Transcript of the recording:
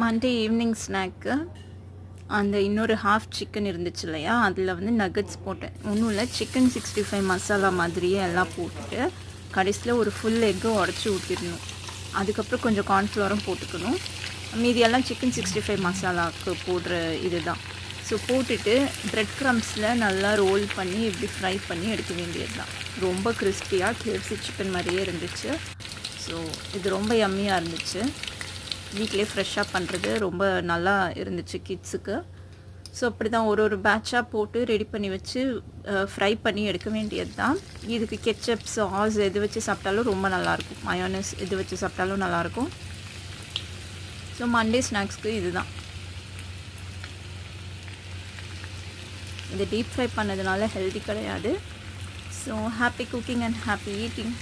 Monday evening snack அந்த இன்னொரு half chicken இருந்துச்சு இல்லையா, அதில் வந்து நகட்ஸ் போட்டேன். ஒன்றும் இல்லை, சிக்கன் 65 மசாலா மாதிரியே எல்லாம் போட்டுட்டு கடைசியில் ஒரு ஃபுல் எக்கு உடச்சி ஊற்றிடணும். அதுக்கப்புறம் கொஞ்சம் கார்ன்ஃப்ளவரும் போட்டுக்கணும். மீதியெல்லாம் சிக்கன் 65 மசாலாவுக்கு போடுற இது தான். ஸோ போட்டுட்டு ப்ரெட் க்ரம்ஸில் நல்லா ரோல் பண்ணி இப்படி ஃப்ரை பண்ணி எடுக்க வேண்டியது தான். ரொம்ப கிறிஸ்பியாக KFC சிக்கன் மாதிரியே இருந்துச்சு. ஸோ இது ரொம்ப யம்மியாக இருந்துச்சு. வீட்டிலே ஃப்ரெஷ்ஷாக பண்ணுறது ரொம்ப நல்லா இருந்துச்சு கிட்ஸுக்கு. ஸோ அப்படி தான் ஒரு பேட்சாக போட்டு ரெடி பண்ணி வச்சு ஃப்ரை பண்ணி எடுக்க வேண்டியது தான். இதுக்கு கெச்சப், சாஸ் எது வச்சு சாப்பிட்டாலும் ரொம்ப நல்லாயிருக்கும். மயோனஸ் எது வச்சு சாப்பிட்டாலும் நல்லாயிருக்கும். ஸோ மண்டே ஸ்நாக்ஸ்க்கு இது தான். இது டீப் ஃப்ரை பண்ணதுனால ஹெல்தி கிடையாது. So happy cooking and happy eating.